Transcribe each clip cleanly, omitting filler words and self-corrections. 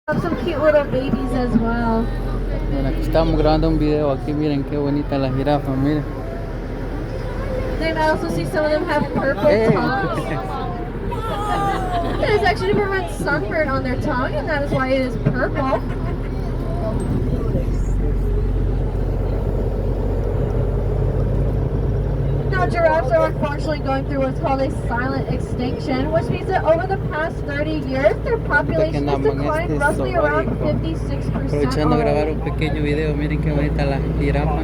Have some cute little babies as well. Miren, aquí estamos grabando un video. Aquí miren qué bonita la jirafa, miren. Then I also see some of them have purple Hey. tongues. It is actually to prevent sunburn on their tongue, and that is why it is purple. Now, giraffes are unfortunately going through what's called a silent extinction, which means that over the past 30 years, their population has declined roughly around 56%. Aprovechando a grabar un pequeño video, miren qué bonita la jirafa.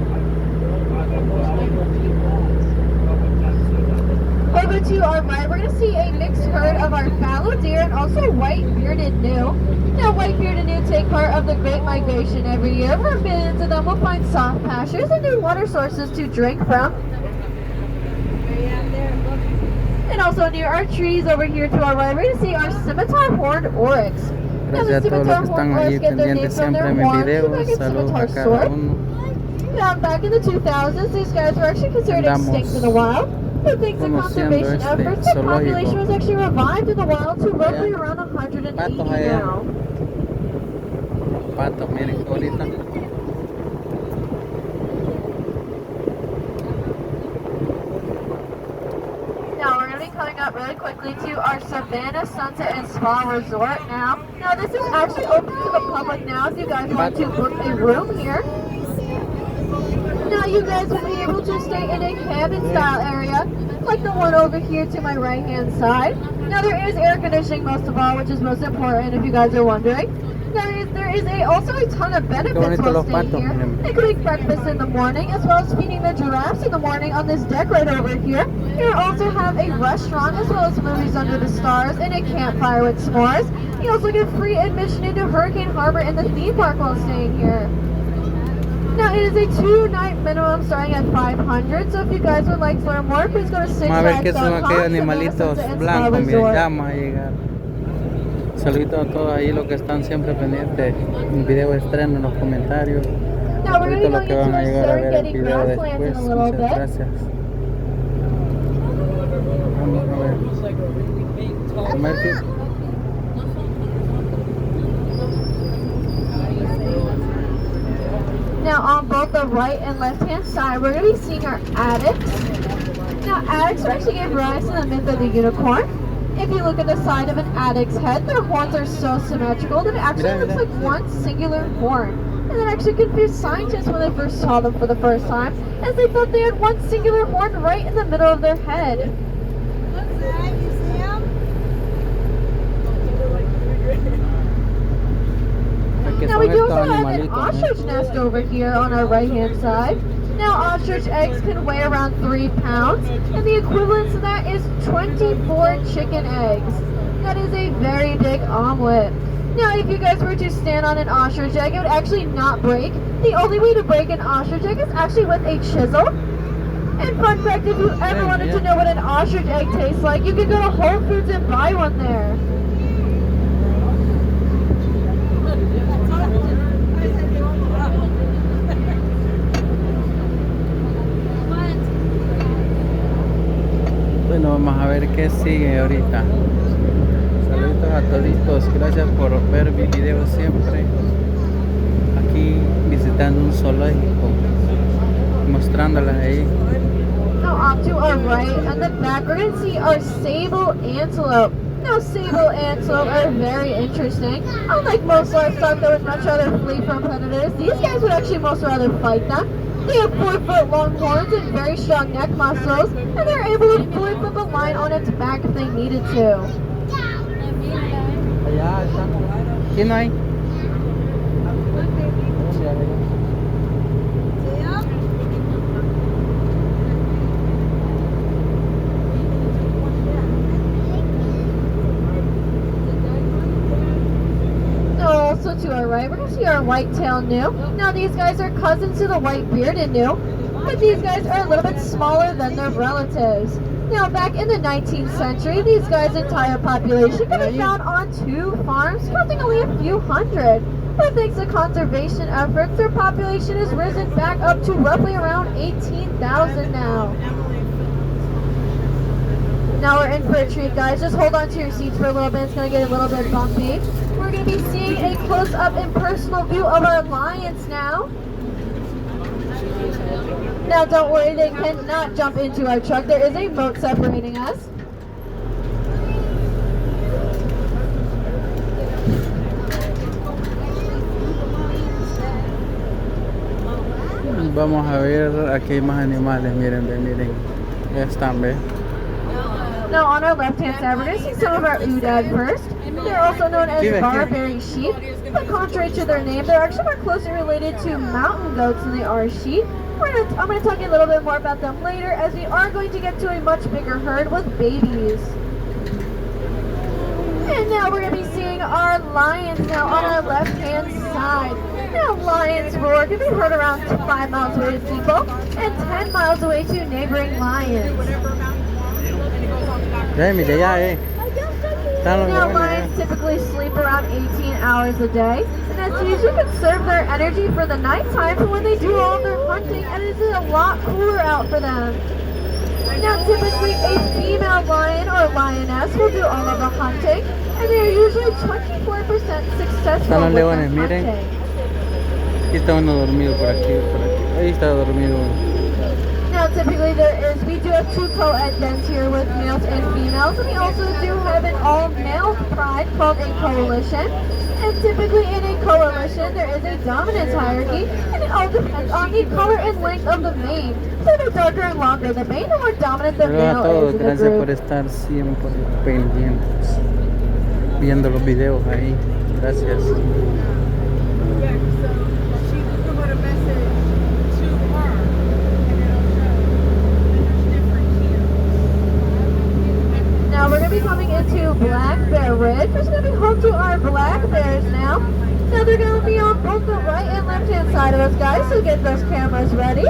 Over to our right, we're going to see a mixed herd of our fallow deer and also white bearded gnu. Now, white bearded gnu take part of the Great Migration every year, where millions of them will find soft pastures and new water sources to drink from. And also near our trees over here to our right, we're going to see our scimitar horned oryx. Now, the scimitar horned oryx get their name from their horns, like a scimitar sword. Now, back in the 2000s, these guys were actually considered extinct in the wild. But thanks to conservation efforts, the population was actually revived in the wild to roughly around 180 now. Pato, miren qué bonita. Now we're going to be coming up really quickly to our Savannah Sunset and Spa Resort now. Now this is actually open to the public now if you guys want to book a room here. Now you guys will be able to stay in a cabin style area, like the one over here to my right hand side. Now there is air conditioning most of all, which is most important if you guys are wondering. Now there is also a ton of benefits while staying here, including breakfast in the morning, as well as feeding the giraffes in the morning on this deck right over here. You also have a restaurant, as well as movies under the stars, and a campfire with s'mores. You also get free admission into Hurricane Harbor and the theme park while staying here. Now it is a 2-night minimum starting at $500, so if you guys would like to learn more, please go to Vamos a ver qué son aquellos animalitos blancos, miren, ya vamos a llegar. Saluditos a todos ahí los que están siempre pendientes. Un video estreno en los comentarios. Ahorita los que van a llegar a ver el video después. Muchas gracias. Vamos a ver. Now on both the right and left hand side, we're going to be seeing our addicts. Now addicts actually gave rise to the myth of the unicorn. If you look at the side of an addict's head, their horns are so symmetrical that it actually looks like one singular horn. And that actually confused scientists when they first saw them for the first time, as they thought they had one singular horn right in the middle of their head. Now we do also have an ostrich nest over here on our right hand side. Now ostrich eggs can weigh around 3 pounds, and the equivalent to that is 24 chicken eggs. That is a very big omelet. Now if you guys were to stand on an ostrich egg, it would actually not break. The only way to break an ostrich egg is actually with a chisel. And fun fact, if you ever wanted to know what an ostrich egg tastes like, you can go to Whole Foods and buy one there. Bueno, vamos a ver qué sigue ahorita. Saludos a toditos, gracias por ver mi video siempre. Aquí visitando un zoológico, mostrándolas ahí. Now off to our right, on the back, we're going to see our sable antelope. Now sable antelope are very interesting. Unlike most livestock that would much rather flee from predators, these guys would actually most rather fight them. They have 4-foot long horns and very strong neck muscles, and they're able to fully flip a line on its back if they needed to. Aquí no hay. Also to our right, we're going to see our white-tailed gnu. Now these guys are cousins to the white-bearded gnu, but these guys are a little bit smaller than their relatives. Now back in the 19th century, these guys' entire population could be found on 2 farms, counting only a few hundred. But thanks to conservation efforts, their population has risen back up to roughly around 18,000 now. Now we're in for a treat, guys. Just hold on to your seats for a little bit. It's going to get a little bit bumpy. We're we're going to be seeing a close-up and personal view of our lions now. Now don't worry, they cannot jump into our truck. There is a moat separating us. Vamos a ver, aquí hay más animales, miren, miren. Ya están, ¿ves? Now on our left-hand side, we're going to see some of our Udad first. They're also known as Barbary sheep. But contrary to their name, they're actually more closely related to mountain goats than they are sheep. I'm going to talk a little bit more about them later, as we are going to get to a much bigger herd with babies. And now we're going to be seeing our lions now on our left-hand side. Now lions roar can be heard around 5 miles away to people and 10 miles away to neighboring lions. Now lions typically sleep around 18 hours a day, and that's usually to conserve their energy for the nighttime for when they do all of their hunting, and it is a lot cooler out for them. Now typically a female lion or lioness will do all of the hunting, and they are usually 24% successful with their hunting. Aquí está uno dormido por aquí, ahí está dormido uno. Now typically we do have 2 co-ed dens here with males and females, and we also do have an all-male pride called a coalition. And typically in a coalition there is a dominance hierarchy, and it all depends on the color and length of the mane. So the darker and longer the mane, the more dominant the male is in the gracias group. por estar siempre pendientes, viendo los videos ahí. Gracias. Now we're going to be coming into Black Bear Ridge. We're going to be home to our black bears now. Now they're going to be on both the right and left hand side of us, guys, so get those cameras ready.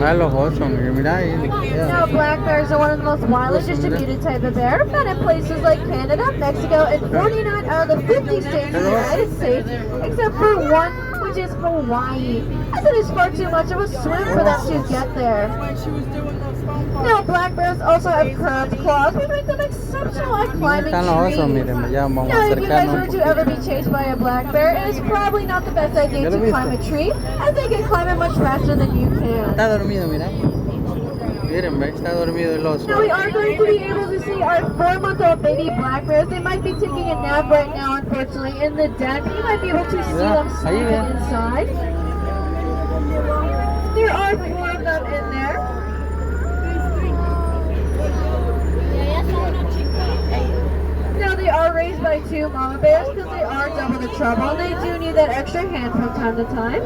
Los osos, mira ahí. Now black bears are one of the most widely distributed type of bear, found in places like Canada, Mexico, and 49 out of the 50 states in the United States, except for one, which is Hawaii, as it is far too much of a swim for them to get there. Now black bears also have curved claws, which make them exceptional at climbing trees. Now if you guys were to ever be chased by a black bear, it is probably not the best idea to climb a tree, as they can climb it much faster than you can. Está dormido, mira. Miren, está dormido el oso. Now we are going to be able to see our 4-month-old baby black bears. They might be taking a nap right now, unfortunately, in the den, but you might be able to see them sleeping inside. There are 4 of them in there. Now they are raised by 2 mama bears because they are double the trouble. They do need that extra hand from time to time.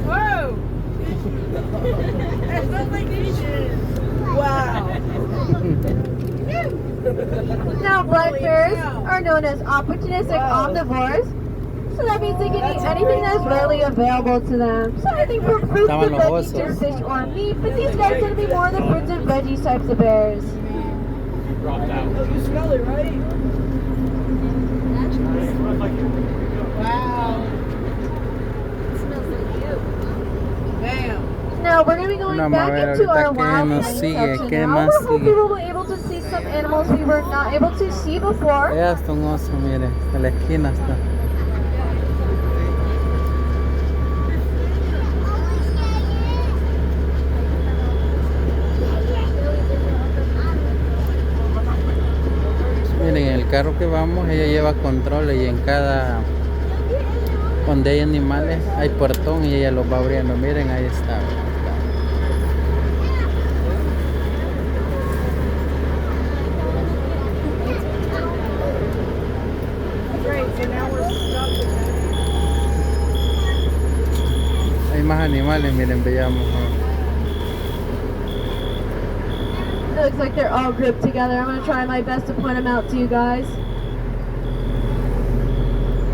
Whoa! Wow! Now black bears are known as opportunistic omnivores. So that means they can eat anything that is readily available to them. So anything from fruits to veggies to fish or meat, but these guys tend to be more the fruits and veggies types of bears. Oh, you smell it, right? Wow. It smells like you. Damn. Now we're going to be going back into our wild section now. We're hoping we'll be able to see some animals we were not able to see before. Ya está un oso, mire, en la esquina está. Miren, en el carro que vamos, ella lleva controles y en cada, donde hay animales, hay puertón y ella los va abriendo. Miren, ahí está. Hay más animales, miren, veamos. It looks like they're all grouped together. I'm going to try my best to point them out to you guys.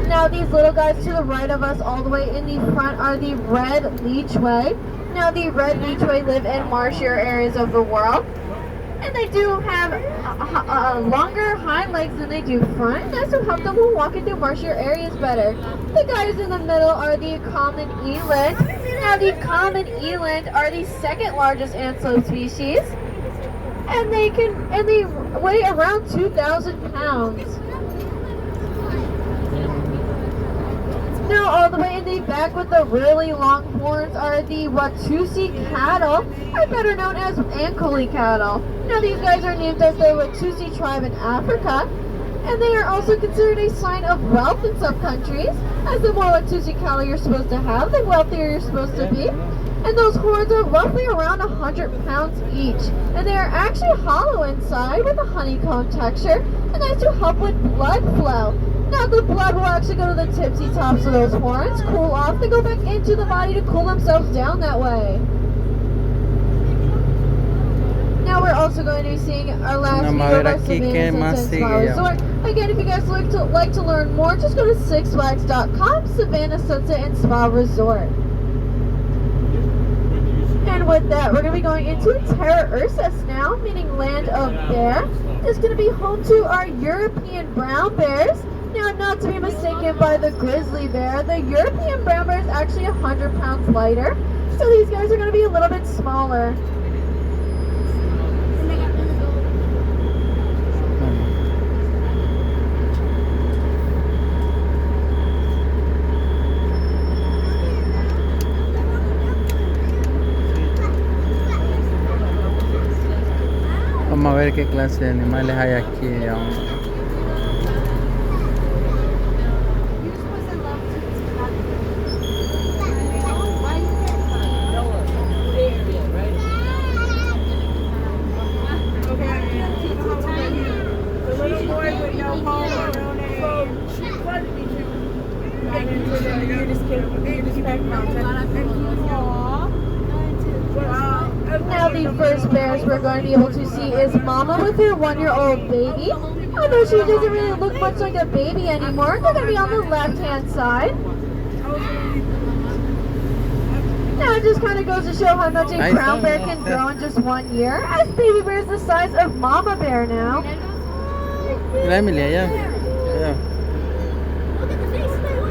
Now these little guys to the right of us all the way in the front are the red leechway. Now the red leechway live in marshier areas of the world. And they do have longer hind legs than they do front. That's to help them when walking through marshier areas better. The guys in the middle are the common eland. Now the common eland are the second largest antelope species. And they weigh around 2,000 pounds. Now all the way in the back with the really long horns are the Watusi cattle, or better known as Ankole cattle. Now these guys are named after the Watusi tribe in Africa, and they are also considered a sign of wealth in some countries, as the more Watusi cattle you're supposed to have, the wealthier you're supposed to be. And those horns are roughly around 100 pounds each, and they are actually hollow inside with a honeycomb texture, and that's to help with blood flow. Now the blood will actually go to the tipsy tops of those horns, cool off, they go back into the body to cool themselves down that way. Now we're also going to be seeing our last video about Savannah Sunset Spa Resort. Again, if you guys like to learn more, just go to sixflags.com, Savannah Sunset and Spa Resort. And with that, we're going to be going into Terra Ursus now, meaning land of bear. It's going to be home to our European brown bears. Now, not to be mistaken by the grizzly bear, the European brown bear is actually 100 pounds lighter. So these guys are going to be a little bit smaller. Vamos a ver qué clase de animales hay aquí aún. Now the first bears we're going to be able to see is Mama with her 1-year-old baby. Although she doesn't really look much like a baby anymore, they're going to be on the left-hand side. Now it just kind of goes to show how much a brown bear can grow in just 1 year, as baby bear is the size of Mama bear now. Mira, Emilia, allá.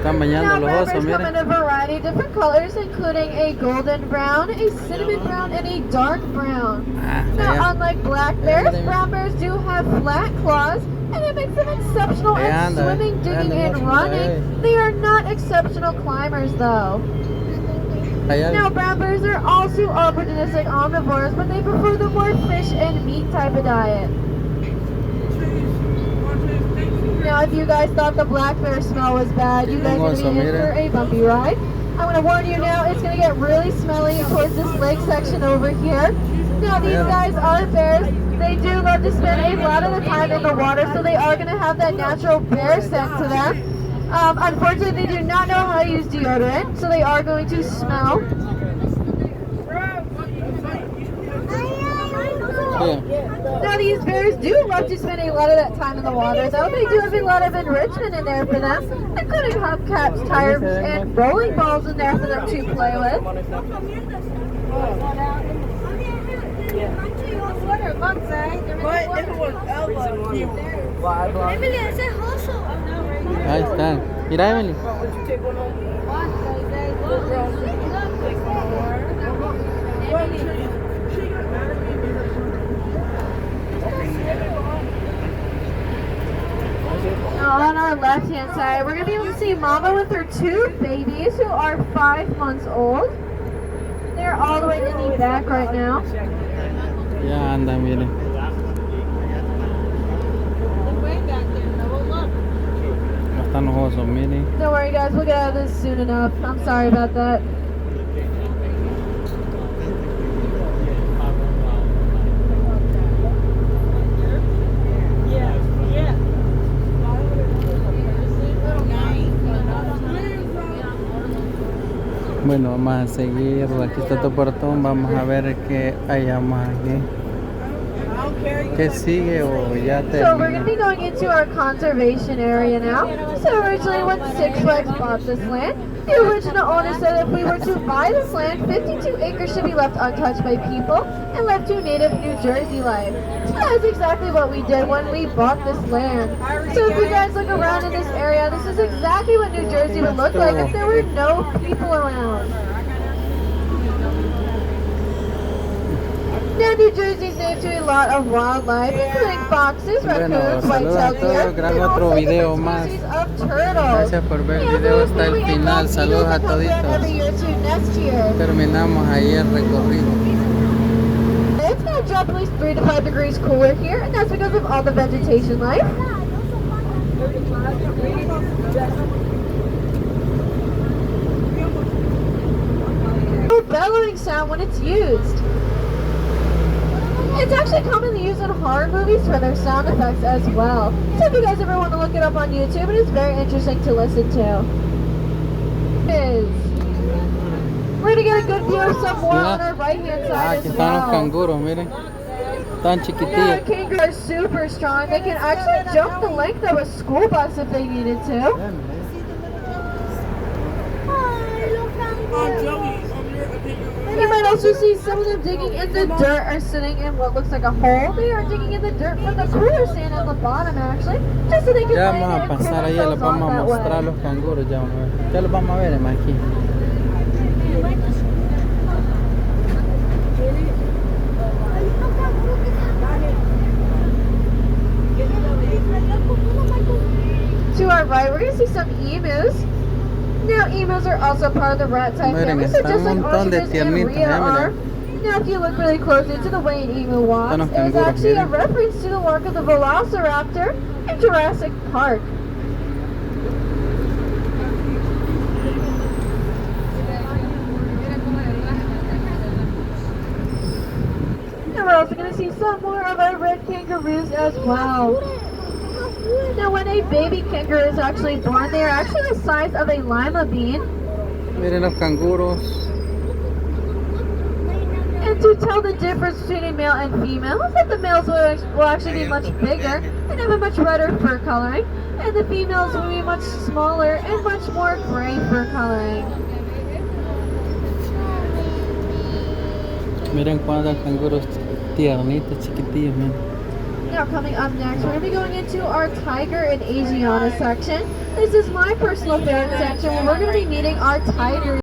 Están bañando los osos, come mira. in a variety of different colors, including a golden brown, a cinnamon brown, and a dark brown. Now, unlike black bears, brown bears do have flat claws, and it makes them exceptional at swimming, digging, and running. They are not exceptional climbers, though. Now, brown bears are also opportunistic omnivores, but they prefer the more fish and meat type of diet. Now, if you guys thought the black bear smell was bad, you guys are going to be in for a bumpy ride. I'm going to warn you now, it's going to get really smelly towards this lake section over here. Now, these guys are bears. They do love to spend a lot of the time in the water, so they are going to have that natural bear scent to them. Unfortunately, they do not know how to use deodorant, so they are going to smell. Now these bears do love to spend a lot of that time in the water, though. They do have a lot of enrichment in there for them, including hubcaps, tires, and bowling balls in there for them to play with. Ahí están. Mira, Emily. On our left-hand side, we're going to be able to see Mama with her 2 babies who are 5 months old. They're all the way in the back right now. Ya anda, miren. Están los osos, miren. Don't worry guys, we'll get out of this soon enough. I'm sorry about that. Bueno, vamos a seguir. Aquí está tu portón. Vamos a ver qué hay más aquí. ¿Qué sigue o ya So we're going to terminó? be going into our conservation area now. So originally when Six Flags bought this land, the original owner said if we were to buy this land, 52 acres should be left untouched by people and left to native New Jersey life. So that's exactly what we did when we bought this land. So if you guys look around in this area, this is exactly what New Jersey would look like if there were no people around. Now, New Jersey is named to a lot of wildlife, including foxes, Bueno, raccoons, saludos a white-tailed deer, todos, grabo and otro also video different más. species of turtles. Gracias por ver el Yeah, video so hasta el we final. invite Saludos a eagles to come back toditos. every year to nest here. Terminamos ahí el recorrido. It's going to drop at least 3 to 5 degrees cooler here, and that's because of all the vegetation life. No bellowing sound when it's used. It's actually commonly used in horror movies for their sound effects as well. So if you guys ever want to look it up on YouTube, it is very interesting to listen to. We're going to get a good view of some more on our right hand side Aquí as están los well. canguros, miren. Están Yeah, chiquitillos. kangaroos are super strong. They can actually jump the length of a school bus if they needed to. You might also see some of them digging in the dirt or sitting in what looks like a hole. They are digging in the dirt from the cooler sand on the bottom actually, just so they can Ya lay vamos there a and pasar cool ahí, ya themselves les vamos a off that mostrar way. los canguros, ya vamos a ver. Ya los vamos a ver más aquí. To our right, we're going to see some emus. Now, emus are also part of the rat type Miren, family, so está just un like montón de ostriches and tiernitos, rhea ya are. miren. Now, if you look really close into the way an emu walks, Están los it is canguros, actually a miren. reference to the walk of the velociraptor in Jurassic Park. And we're also going to see some more of our red kangaroos as well. Now, when a baby kangaroo is actually born, they are actually the size of a lima bean. Miren los canguros. And to tell the difference between a male and female, is that the males will actually be much bigger and have a much redder fur coloring, and the females will be much smaller and much more gray fur coloring. Miren cuántos canguros tiernitos, chiquitillos, miren. Now coming up next, we're going to be going into our tiger and Asiana section. This is my personal favorite section where we're going to be meeting our tigers.